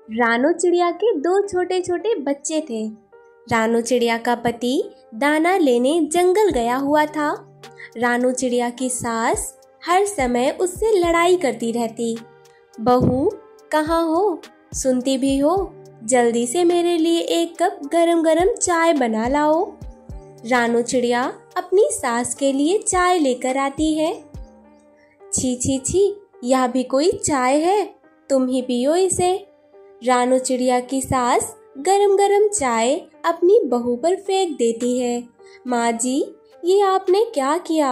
रानू चिड़िया के दो छोटे छोटे बच्चे थे। रानू चिड़िया का पति दाना लेने जंगल गया हुआ था। रानू चिड़िया की सास हर समय उससे लड़ाई करती रहती। बहू कहाँ हो, सुनती भी हो, जल्दी से मेरे लिए एक कप गरम गरम चाय बना लाओ। रानू चिड़िया अपनी सास के लिए चाय लेकर आती है। छी छी छी, यह भी कोई चाय है, तुम ही पियो इसे। रानू चिड़िया की सास गरम गरम चाय अपनी बहू पर फेंक देती है। माँ जी, ये आपने क्या किया?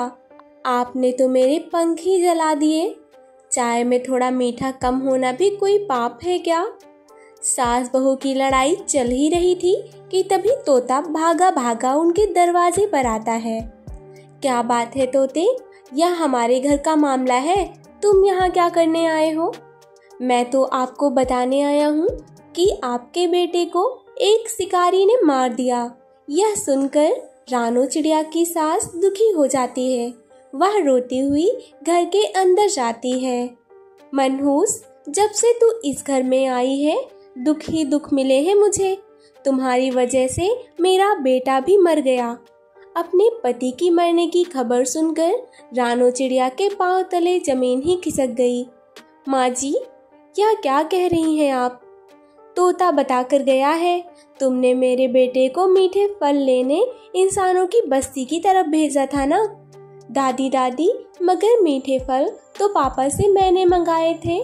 आपने तो मेरे पंख ही जला दिए। चाय में थोड़ा मीठा कम होना भी कोई पाप है क्या? सास बहू की लड़ाई चल ही रही थी कि तभी तोता भागा भागा उनके दरवाजे पर आता है। क्या बात है तोते, यह हमारे घर का मामला है, तुम यहाँ क्या करने आए हो? मैं तो आपको बताने आया हूँ कि आपके बेटे को एक शिकारी ने मार दिया। यह सुनकर रानू चिड़िया की सास दुखी हो जाती है। वह रोती हुई घर के अंदर जाती है। मनहूस, जब से तू इस घर में आई है, दुख ही दुख मिले हैं मुझे। तुम्हारी वजह से मेरा बेटा भी मर गया। अपने पति की मरने की खबर सुनकर रानू चिड़िया के पांव तले जमीन ही खिसक गई। माँ जी, यह क्या कह रही हैं आप? तोता बताकर गया है, तुमने मेरे बेटे को मीठे फल लेने इंसानों की बस्ती की तरफ भेजा था ना? दादी दादी, मगर मीठे फल तो पापा से मैंने मंगाए थे।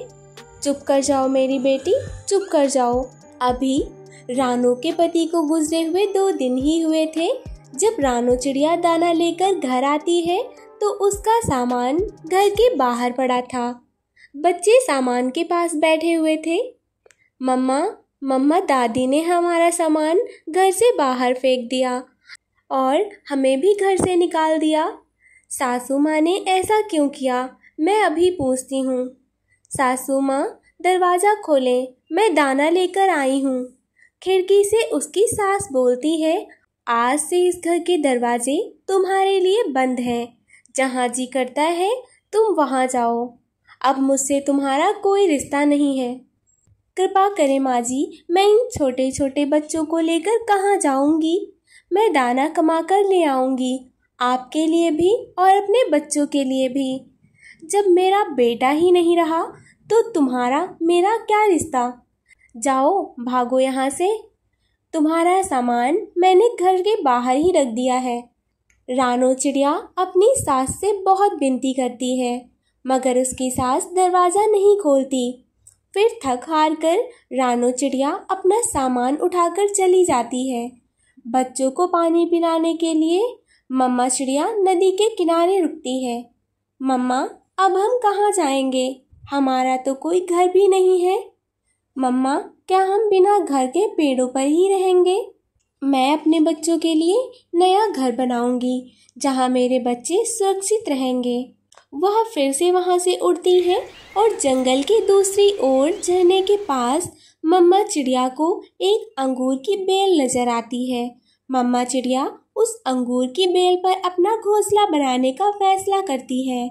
चुप कर जाओ मेरी बेटी, चुप कर जाओ। अभी रानू के पति को गुजरे हुए 2 दिन ही हुए थे। जब रानू चिड़िया दाना लेकर घर आती है तो उसका सामान घर के बाहर पड़ा था। बच्चे सामान के पास बैठे हुए थे। मम्मा मम्मा, दादी ने हमारा सामान घर से बाहर फेंक दिया और हमें भी घर से निकाल दिया। सासू माँ ने ऐसा क्यों किया? मैं अभी पूछती हूँ। सासू माँ, दरवाज़ा खोलें, मैं दाना लेकर आई हूँ। खिड़की से उसकी सास बोलती है, आज से इस घर के दरवाजे तुम्हारे लिए बंद हैं। जहाँ जी करता है तुम वहाँ जाओ। अब मुझसे तुम्हारा कोई रिश्ता नहीं है। कृपा करें माँ जी, मैं इन छोटे छोटे बच्चों को लेकर कहाँ जाऊँगी? मैं दाना कमा कर ले आऊँगी, आपके लिए भी और अपने बच्चों के लिए भी। जब मेरा बेटा ही नहीं रहा तो तुम्हारा मेरा क्या रिश्ता? जाओ, भागो यहाँ से। तुम्हारा सामान मैंने घर के बाहर ही रख दिया है। रानू चिड़िया अपनी सास से बहुत विनती करती है, मगर उसकी सास दरवाज़ा नहीं खोलती। फिर थक हार कर रानू चिड़िया अपना सामान उठाकर चली जाती है। बच्चों को पानी पिलाने के लिए मम्मा चिड़िया नदी के किनारे रुकती है। मम्मा, अब हम कहाँ जाएंगे? हमारा तो कोई घर भी नहीं है। मम्मा, क्या हम बिना घर के पेड़ों पर ही रहेंगे? मैं अपने बच्चों के लिए नया घर बनाऊंगी जहाँ मेरे बच्चे सुरक्षित रहेंगे। वह फिर से वहाँ से उड़ती है और जंगल की दूसरी ओर झरने के पास मम्मा चिड़िया को एक अंगूर की बेल नजर आती है। मम्मा चिड़िया उस अंगूर की बेल पर अपना घोंसला बनाने का फैसला करती है।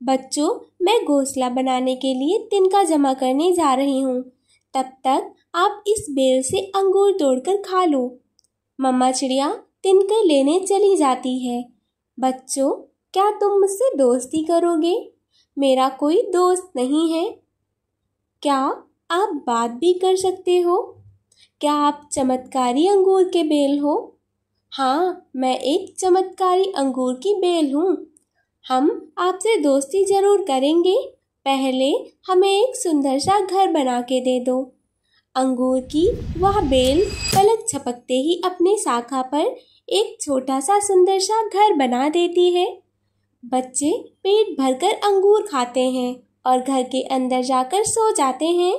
बच्चों, मैं घोंसला बनाने के लिए तिनका जमा करने जा रही हूँ। तब तक आप इस बेल से अंगूर तोड़कर खा लो। मम्मा चिड़िया तिनके लेने चली जाती है। बच्चों, क्या तुम मुझसे दोस्ती करोगे? मेरा कोई दोस्त नहीं है। क्या आप बात भी कर सकते हो? क्या आप चमत्कारी अंगूर के बेल हो? हाँ, मैं एक चमत्कारी अंगूर की बेल हूँ। हम आपसे दोस्ती जरूर करेंगे। पहले हमें एक सुंदर सा घर बना के दे दो। अंगूर की वह बेल पलक झपकते ही अपने शाखा पर एक छोटा सा सुंदर सा घर बना देती है। बच्चे पेट भरकर अंगूर खाते हैं और घर के अंदर जाकर सो जाते हैं।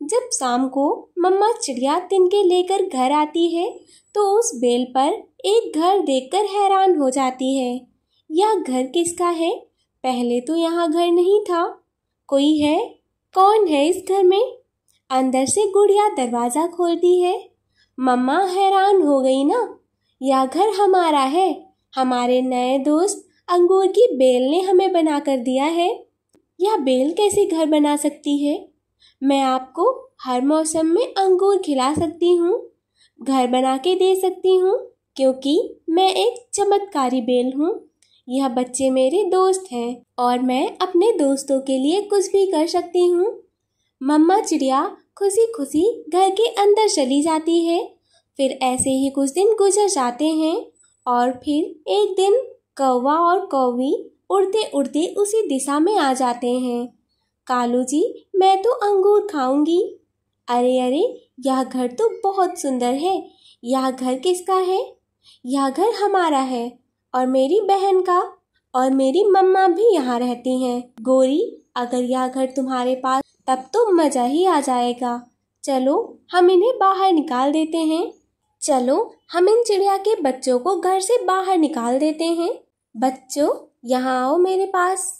जब शाम को मम्मा चिड़िया तिनके लेकर घर आती है तो उस बेल पर एक घर देखकर हैरान हो जाती है। यह घर किसका है? पहले तो यहाँ घर नहीं था। कोई है? कौन है इस घर में? अंदर से गुड़िया दरवाज़ा खोलती है। मम्मा हैरान हो गई ना। यह घर हमारा है, हमारे नए दोस्त अंगूर की बेल ने हमें बना कर दिया है। यह बेल कैसे घर बना सकती है? मैं आपको हर मौसम में अंगूर खिला सकती हूँ, घर बना के दे सकती हूँ, क्योंकि मैं एक चमत्कारी बेल हूँ। यह बच्चे मेरे दोस्त हैं और मैं अपने दोस्तों के लिए कुछ भी कर सकती हूँ। मम्मा चिड़िया खुशी खुशी घर के अंदर चली जाती है। फिर ऐसे ही कुछ दिन गुजर जाते हैं और फिर एक दिन कौवा और कौवी उड़ते उड़ते उसी दिशा में आ जाते हैं। कालू जी, मैं तो अंगूर खाऊंगी। अरे अरे, यह घर तो बहुत सुंदर है। यह घर किसका है? यह घर हमारा है और मेरी बहन का, और मेरी मम्मा भी यहाँ रहती हैं। गोरी, अगर यह घर तुम्हारे पास तब तो मजा ही आ जाएगा। चलो हम इन्हें बाहर निकाल देते हैं। चलो हम इन चिड़िया के बच्चों को घर से बाहर निकाल देते हैं। बच्चों, यहाँ आओ मेरे पास।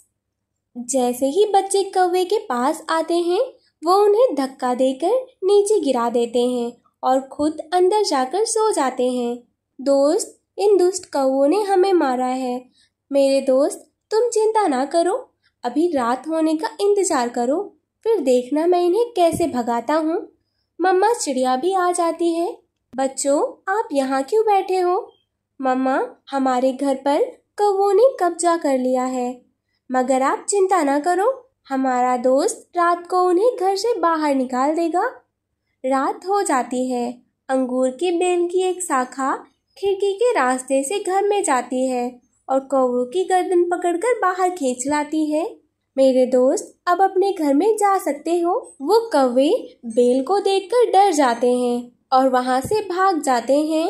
जैसे ही बच्चे कौवे के पास आते हैं, वो उन्हें धक्का देकर नीचे गिरा देते हैं और खुद अंदर जाकर सो जाते हैं। दोस्त, इन दुष्ट कौवों ने हमें मारा है। मेरे दोस्त, तुम चिंता ना करो, अभी रात होने का इंतजार करो, फिर देखना मैं इन्हें कैसे भगाता हूँ। मम्मा चिड़िया भी आ जाती है। बच्चों, आप यहाँ क्यों बैठे हो? मम्मा, हमारे घर पर कौवों ने कब्जा कर लिया है, मगर आप चिंता ना करो, हमारा दोस्त रात को उन्हें घर से बाहर निकाल देगा। रात हो जाती है। अंगूर की बेल की एक शाखा खिड़की के रास्ते से घर में जाती है और कौवों की गर्दन पकड़कर बाहर खींच लाती है। मेरे दोस्त, अब अपने घर में जा सकते हो। वो कौवे बेल को देखकर डर जाते हैं और वहाँ से भाग जाते हैं।